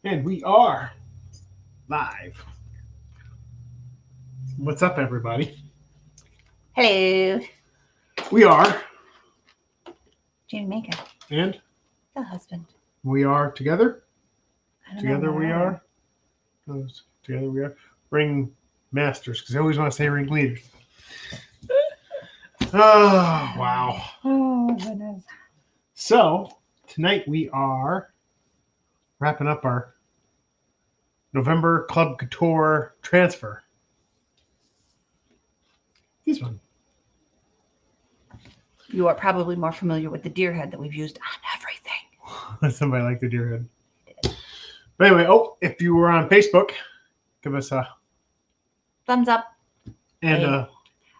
And we are live. What's up, everybody? Hello. We are. Jane Macon. And? The husband. We are together. Together we are. Together we are. Ring masters, because I always want to say ring leaders. Oh, wow. Oh, goodness. So, tonight we are wrapping up our November Club Couture transfer. This one. You are probably more familiar with the deer head that we've used on everything. Somebody like the deer head. But anyway, if you were on Facebook, give us a thumbs up. And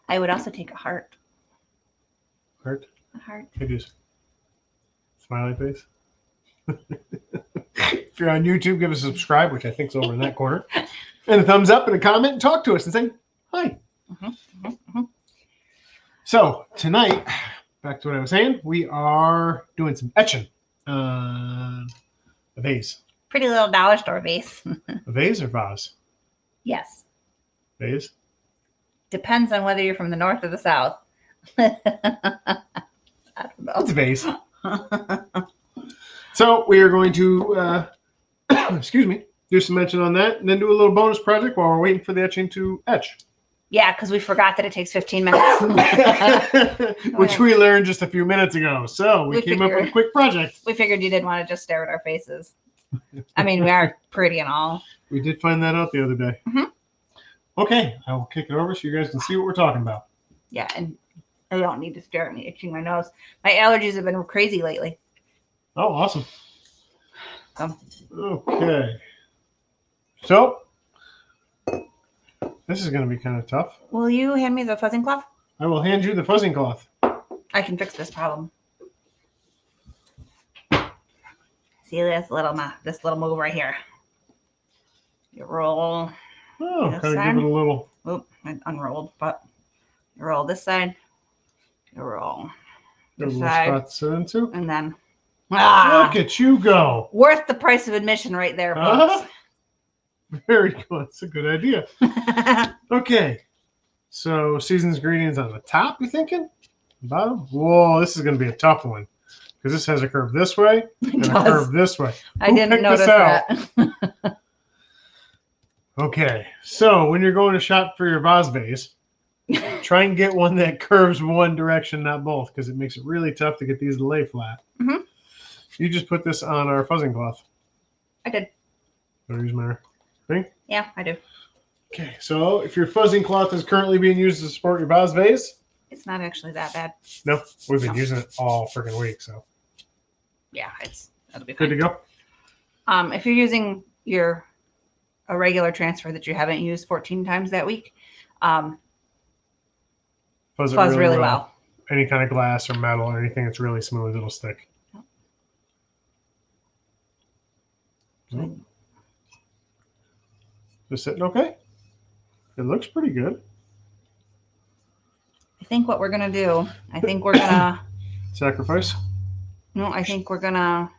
I would also take a heart. Heart? A heart. I do. Smiley face. If you're on YouTube, give us a subscribe, which I think is over in that corner. And a thumbs up and a comment and talk to us and say hi. So tonight, back to what I was saying, we are doing some etching on a vase. Pretty little dollar store vase. A vase or vase? Yes. Vase? Depends on whether you're from the north or the south. I don't know. It's a vase. So we are going to, excuse me, do some etching on that and then do a little bonus project while we're waiting for the etching to etch. Yeah, because we forgot that it takes 15 minutes. Which we learned just a few minutes ago. So we came up with a quick project. We figured you didn't want to just stare at our faces. I mean, we are pretty and all. We did find that out the other day. Okay, I will kick it over so you guys can see what we're talking about. Yeah, and I don't need to stare at me itching my nose. My allergies have been crazy lately. Oh, awesome. Okay. So, this is going to be kind of tough. Will you hand me the fuzzing cloth? I will hand you the fuzzing cloth. I can fix this problem. See this little move right here. You roll. Oh, kind of give it a little. Oop, I unrolled, but you roll this side. You roll this side. Spot to sit into. And then. Look at you go. Worth the price of admission right there, folks. Very good. That's a good idea. Okay. So, season's ingredients on the top, you thinking? Bottom? Whoa, this is going to be a tough one. Because this has a curve this way and a curve this way. I didn't notice that. Okay. So, when you're going to shop for your vase base, try and get one that curves one direction, not both, because it makes it really tough to get these to lay flat. You just put this on our fuzzing cloth. I did. I'll use my thing. Yeah, I do. Okay, so if your fuzzing cloth is currently being used to support your vase vase, it's not actually that bad. No, we've been using it all freaking week, so yeah, that'll be fine. Good to go. If you're using a regular transfer that you haven't used 14 times that week, fuzz really well. Any kind of glass or metal or anything that's really smooth, it'll stick. Just sitting okay? It looks pretty good. I think what we're going to do, we're going to... Sacrifice? No, I think we're going to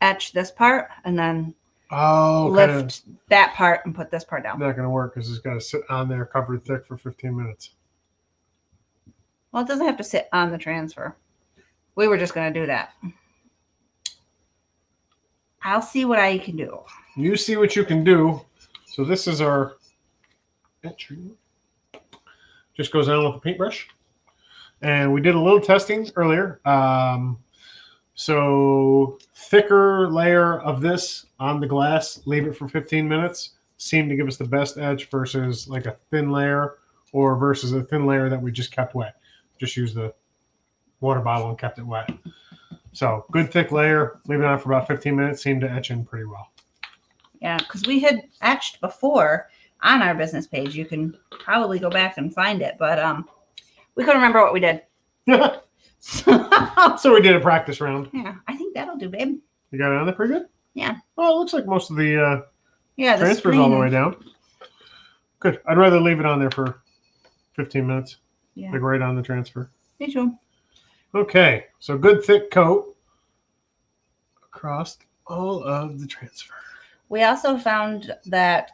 etch this part and then lift that part and put this part down. Not going to work because it's got to sit on there covered thick for 15 minutes. Well, it doesn't have to sit on the transfer. We were just going to do that. I'll see what I can do. You see what you can do. So this is our etching. Just goes on with the paintbrush. And we did a little testing earlier. So thicker layer of this on the glass, leave it for 15 minutes. Seemed to give us the best edge versus like a thin layer or versus a thin layer that we just kept wet. Just used the water bottle and kept it wet. So good thick layer, leave it on for about 15 minutes, seemed to etch in pretty well. Yeah, because we had etched before on our business page. You can probably go back and find it, but we couldn't remember what we did. So we did a practice round. Yeah, I think that'll do, babe. You got it on there pretty good? Yeah. Oh, it looks like most of the transfers the all the way down. Good. I'd rather leave it on there for 15 minutes. Yeah. Like right on the transfer. Me too. Okay, so good thick coat across all of the transfer. We also found that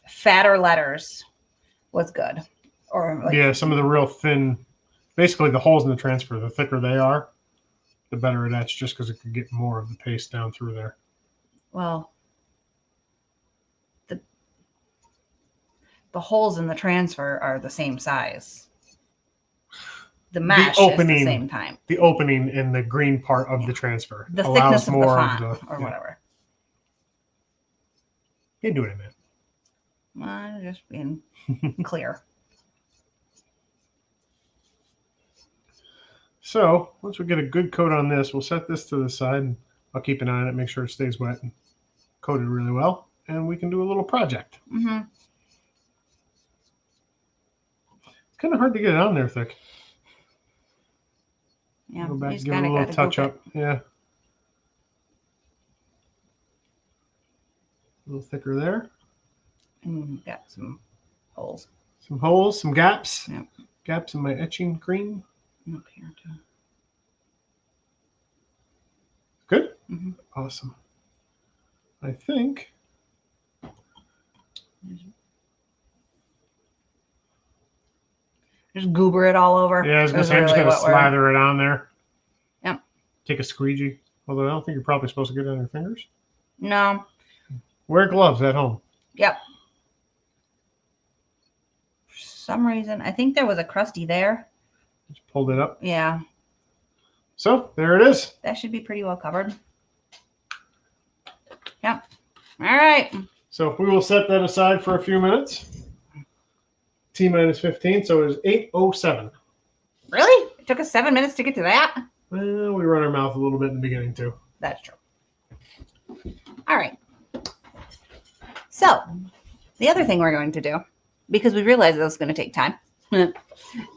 fatter letters was good. Or like, Yeah, some of the real thin, basically the holes in the transfer, the thicker they are, the better it etches, just because it could get more of the paste down through there. well, the holes in the transfer are the same size. The mesh is the same time. The opening in the green part of the transfer The allows thickness of more the font of the or whatever. You do it, man. I'm just being clear. So once we get a good coat on this, we'll set this to the side. And I'll keep an eye on it, make sure it stays wet and coated really well, and we can do a little project. Mm-hmm. It's kind of hard to get it on there thick. Yeah, Go back and give it a little touch up. Yeah. A little thicker there. And got some holes. Some holes, some gaps. Yep. Gaps in my etching cream. Up here too. Good? Mm-hmm. Awesome. I think. Just goober it all over. Yeah, I was going to say, I'm just going to slather it on there. Yep. Take a squeegee. Although I don't think you're probably supposed to get it on your fingers. No. Wear gloves at home. Yep. For some reason, I think there was a crusty there. Just pulled it up. Yeah. So there it is. That should be pretty well covered. Yep. All right. So we will set that aside for a few minutes. T-minus 15, so it is 8:07. Really? It took us 7 minutes to get to that? Well, we run our mouth a little bit in the beginning too. That's true. All right. So the other thing we're going to do, because we realized this was going to take time,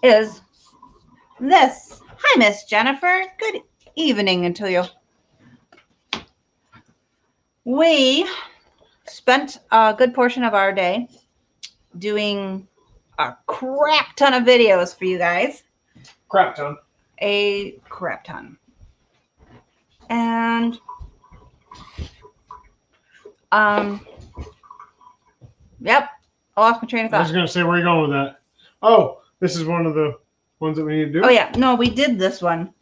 is this. Hi, Miss Jennifer. Good evening to you. We spent a good portion of our day doing a crap ton of videos for you guys. Crap ton. A crap ton. And yep, I lost my train of thought. I was going to say, where are you going with that? Oh, this is one of the ones that we need to do? Oh, yeah. No, we did this one,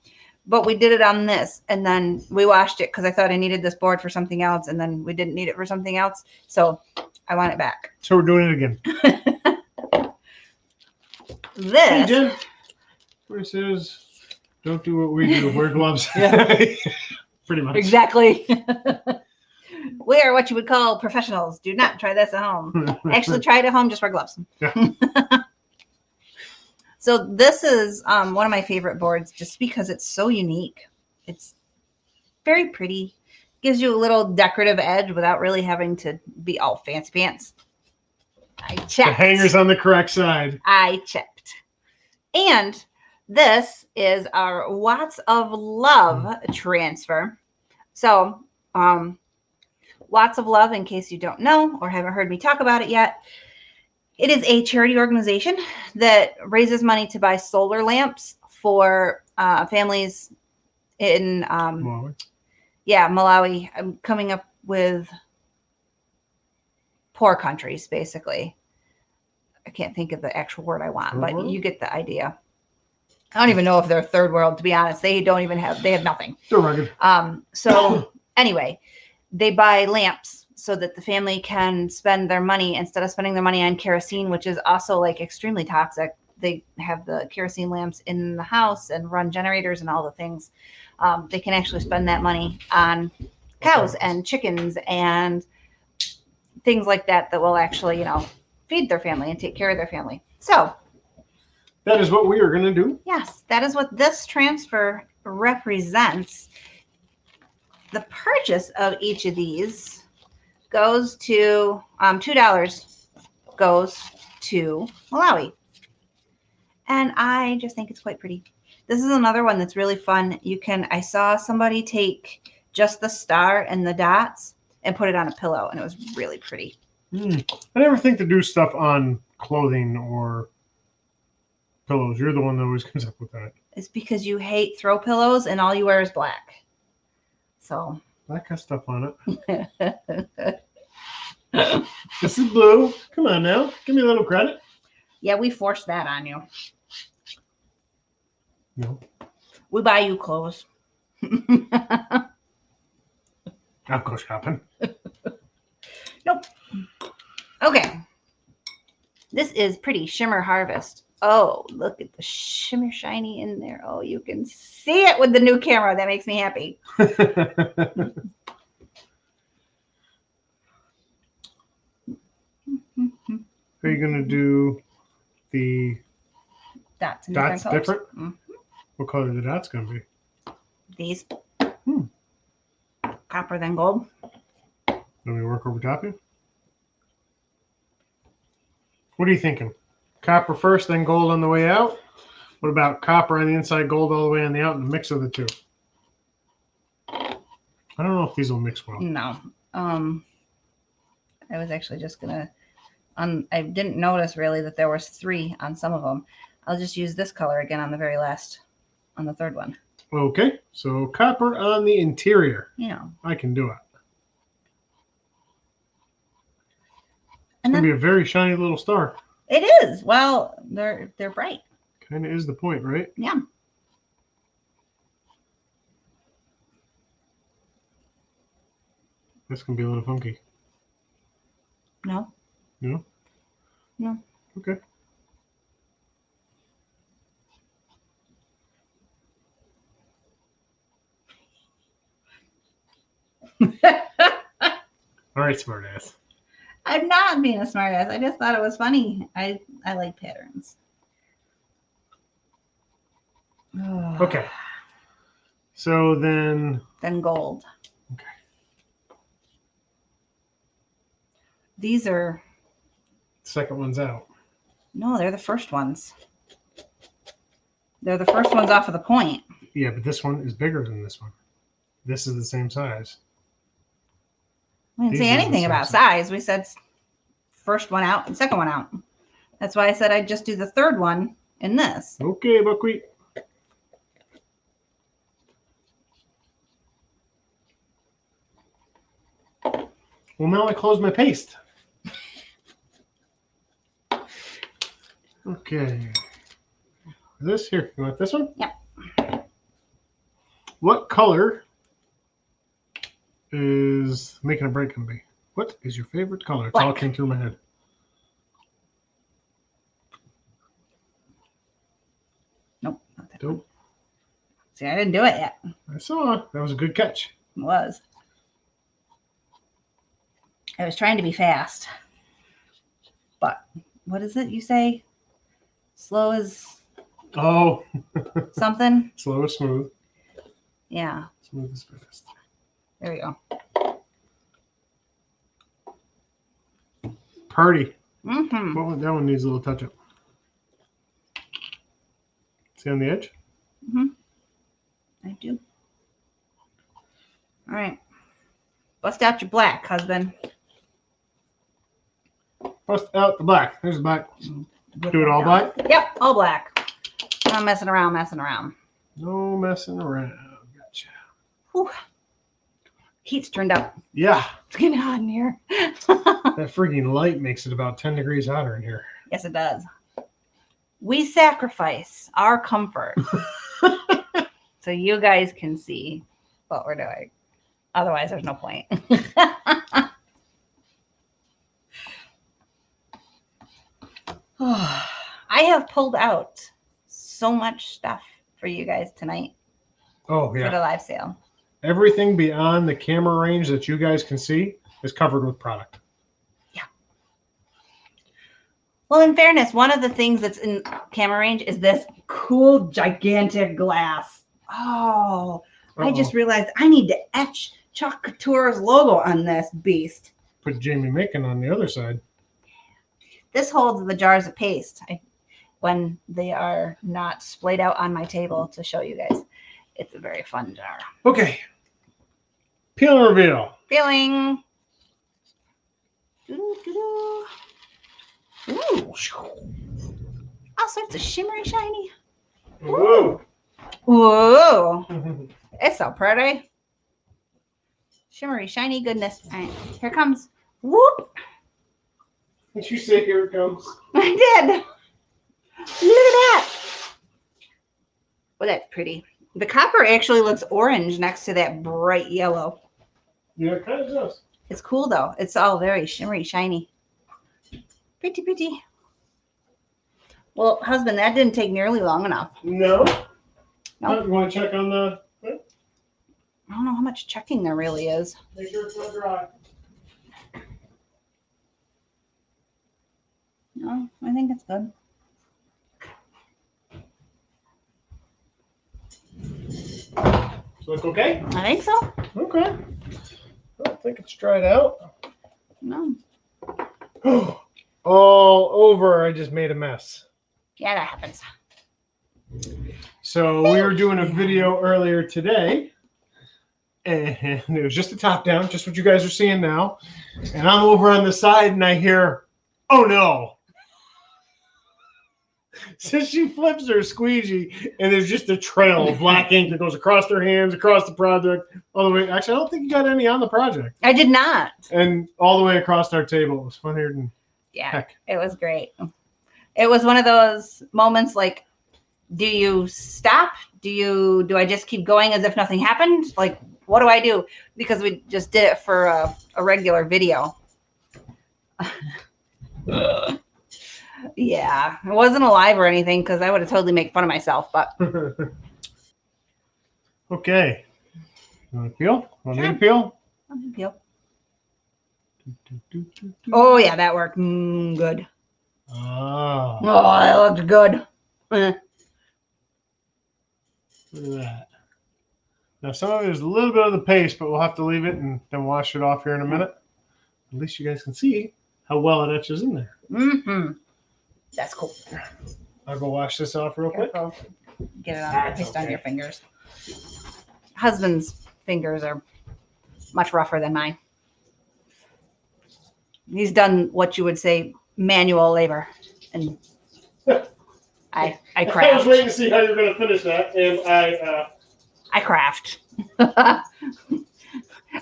but we did it on this, and then we washed it because I thought I needed this board for something else, and then we didn't need it for something else, so I want it back. So we're doing it again. This. Hey, Jen. Where it says, don't do what we do. Wear gloves. Pretty much. Exactly. We are what you would call professionals. Do not try this at home. Actually, try it at home. Just wear gloves. Yeah. So this is one of my favorite boards just because it's so unique. It's very pretty. Gives you a little decorative edge without really having to be all fancy pants. I checked. The hanger's on the correct side. I checked. And this is our Watts of Love transfer. So, Watts of Love, in case you don't know or haven't heard me talk about it yet, it is a charity organization that raises money to buy solar lamps for families in Malawi. Malawi. I'm coming up with poor countries, basically. I can't think of the actual word I want, but you get the idea. I don't even know if they're third world, to be honest. They have nothing. They're rugged. So anyway, they buy lamps so that the family can spend their money instead of spending their money on kerosene, which is also like extremely toxic. They have the kerosene lamps in the house and run generators and all the things. They can actually spend that money on cows and chickens and things like that will actually, feed their family and take care of their family. So that is what we are going to do. Yes, that is what this transfer represents. The purchase of each of these goes to $2 goes to Malawi. And I just think it's quite pretty. This is another one that's really fun. I saw somebody take just the star and the dots and put it on a pillow, and it was really pretty. I never think to do stuff on clothing or pillows. You're the one that always comes up with that. It's because you hate throw pillows and all you wear is black. So That got stuff on it. This is blue. Come on now. Give me a little credit. yeah, we forced that on you. No. We buy you clothes. I'll go shopping. Nope. Okay. This is Pretty Shimmer Harvest. Oh, look at the shimmer shiny in there. Oh, you can see it with the new camera. That makes me happy. Are you going to do the Dots in dots different colors. different? What color are the dots going to be? These. Copper then gold. Let me work over top you. What are you thinking? Copper first, then gold on the way out? What about copper on the inside, gold all the way on the out, and a mix of the two? I don't know if these will mix well. No. I was actually just gonna I didn't notice really that there was 3 on some of them. I'll just use this color again on the very last, on the third one. Okay, so copper on the interior. Yeah. I can do it. And It's then gonna be a very shiny little star. it is. Well, they're bright. Kind of is the point, right? Yeah. This can be a little funky. No. No? No. Okay. All right, smartass. I'm not being a smartass. I just thought it was funny. I like patterns. Okay. So then gold. Okay. These are Second one's out. no, they're the first ones. They're the first ones off of the point. Yeah, but this one is bigger than this one. This is the same size. We didn't These say are the anything same about size. size. We said first one out and second one out. That's why I said I'd just do the third one in this. Okay, buckwheat. Well, now I close my paste. Okay. This here, you want this one? Yep. What color is making a break gonna be? What is your favorite color? It's all Black. came through my head. Nope. Not that one. Dope. See, I didn't do it yet. I saw. That was a good catch. It was. I was trying to be fast. But what is it you say? Slow as Oh, something? slow is smooth. Yeah. Smooth is fast. There we go. Party. Mm-hmm. Well, that one needs a little touch up. See on the edge? Mm-hmm. I do. All right. Bust out your black, husband. Bust out the black. There's the black. Do it all black? Yep, all black. I'm not messing around. No messing around. Gotcha. Whew. Heat's turned up. Yeah. It's getting hot in here. That freaking light makes it about 10 degrees hotter in here. Yes, it does. We sacrifice our comfort so you guys can see what we're doing. Otherwise, there's no point. I have pulled out so much stuff for you guys tonight Oh, for yeah. the live sale. Everything beyond the camera range that you guys can see is covered with product. Yeah. Well, in fairness, one of the things that's in camera range is this cool, gigantic glass. Oh, I just realized I need to etch Chalk Couture's logo on this beast. Put Jamie Macon on the other side. This holds the jars of paste when they are not splayed out on my table to show you guys. It's a very fun jar. Okay. Peel and reveal. Feeling. Ooh. All sorts of shimmery shiny. Whoa. Whoa. It's so pretty. shimmery, shiny goodness. All right, here it comes. Whoop! Did you say here it comes? I did. Look at that. Well, that's pretty. The copper actually looks orange next to that bright yellow. Yeah, it kind of does. It's cool though. It's all very shimmery, shiny. Pretty, pretty. Well, husband, that didn't take nearly long enough. No. Nope. You want to check on the? I don't know how much checking there really is. Make sure it's not dry. No, I think it's good. Does it look okay? I think so. Okay. I don't think it's dried out. No. All over. I just made a mess. Yeah, that happens. So we were doing a video earlier today, and it was just a top down, just what you guys are seeing now. And I'm over on the side, and I hear, "Oh no!" So she flips her squeegee, and there's just a trail of black ink that goes across her hands, across the project, all the way. Actually, I don't think you got any on the project. I did not. And all the way across our table. It was funnier than heck. It was great. It was one of those moments like, do you stop? Do I just keep going as if nothing happened? Like, what do I do? Because we just did it for a regular video. Yeah, it wasn't alive or anything because I would have totally made fun of myself. But okay. You want to peel? Want me to Sure. peel? Peel. Oh yeah, that worked. Good. Ah, Oh, that looked good. look at that. Now, some of it is a little bit of the paste, but we'll have to leave it and then wash it off here in a minute. At least you guys can see how well it etches in there. Mm-hmm. That's cool. I'll go wash this off real quick. Careful. Get it on, That's paste on okay. your fingers. Husband's fingers are much rougher than mine. He's done what you would say manual labor, and I I was craft. waiting to see how you're going to finish that, and I craft.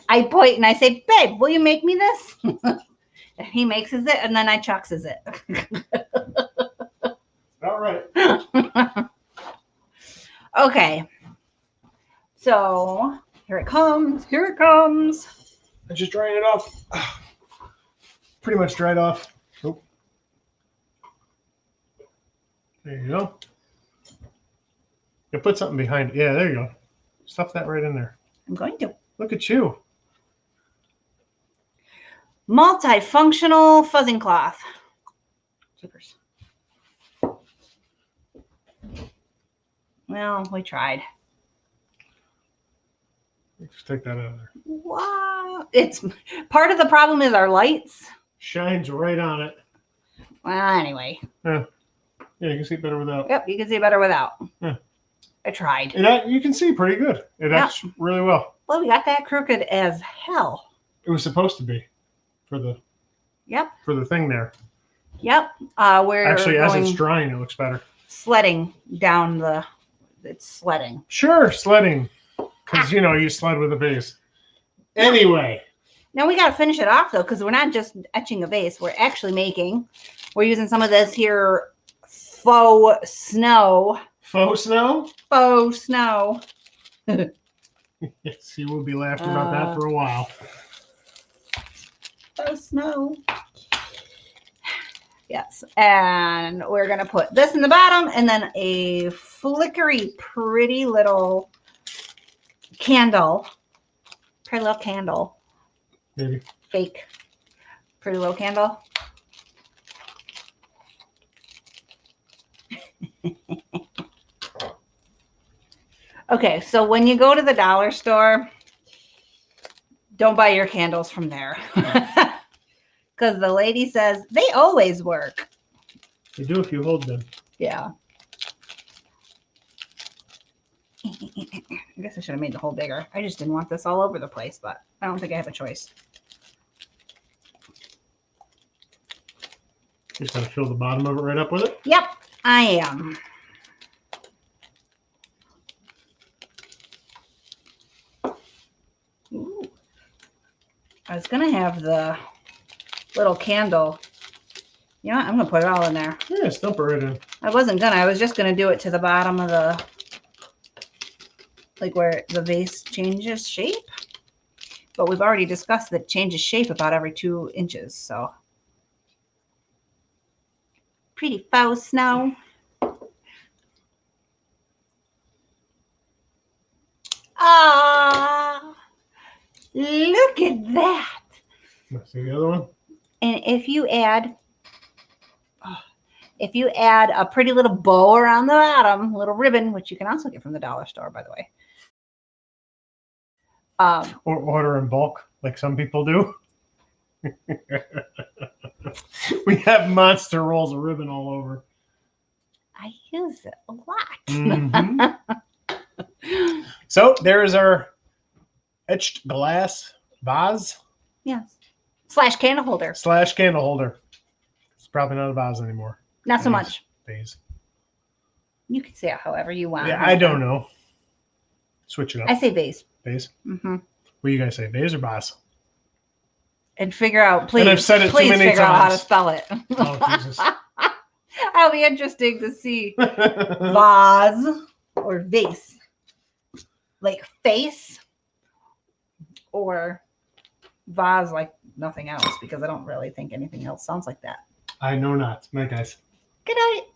I point and I say, "Babe, will you make me this?" He makes it, and then I chuckses it. all right. Okay. So here it comes. Here it comes. I'm just drying it off. Pretty much dried off. Oh. There you go. You put something behind it. Yeah, there you go. Stuff that right in there. I'm going to. Look at you. Multifunctional fuzzing cloth. Jeepers. Well, we tried. Just take that out of there. Wow. It's part of the problem is our lights. Shines right on it. Well, anyway. Yeah, you can see it better without. Yep, you can see better without. Yeah. I tried. You can see pretty good. It acts really well. Well, we got that crooked as hell. It was supposed to be for the thing there. Yep. We're Actually, as going it's drying, it looks better. sledding down the. It's sledding. Sure, sledding, because you sled with a vase. Anyway. Now we got to finish it off though, because we're not just etching a vase. We're actually we're using some of this here faux snow. Faux snow? Faux snow. Yes, you will be laughing about that for a while. Faux snow. Yes, and we're going to put this in the bottom and then a flickery, pretty little candle. Pretty little candle. Maybe. Fake. Pretty little candle. Okay, so when you go to the dollar store, don't buy your candles from there. Because the lady says they always work. They do if you hold them. Yeah. I guess I should have made the hole bigger. I just didn't want this all over the place, but I don't think I have a choice. Just gotta fill the bottom of it right up with it. Yep, I am. Ooh. I was going to have the little candle. You know what? I'm going to put it all in there. Yeah, dump it right in. I wasn't going to. I was just going to do it to the bottom of the, like where the vase changes shape. But we've already discussed that it changes shape about every 2 inches. So pretty faux now. Ah, look at that. Let's see the other one. And if you add a pretty little bow around the bottom, little ribbon, which you can also get from the dollar store, by the way. Or order in bulk, like some people do. We have monster rolls of ribbon all over. I use it a lot. Mm-hmm. So there's our etched glass vase. Yes. Slash candle holder. Slash candle holder. It's probably not a vase anymore. Not so much. Vase. You can say it however you want. Yeah, I don't know. Switch it up. I say vase. Vase? Mm-hmm. What do you guys say? Vase or vase? And figure out, please. And I've said it too please many figure out how to times. spell it. Oh, Jesus. That'll be interesting to see. Vase or vase. Like face or vase like nothing else, because I don't really think anything else sounds like that. I know not. Night, guys. Good night.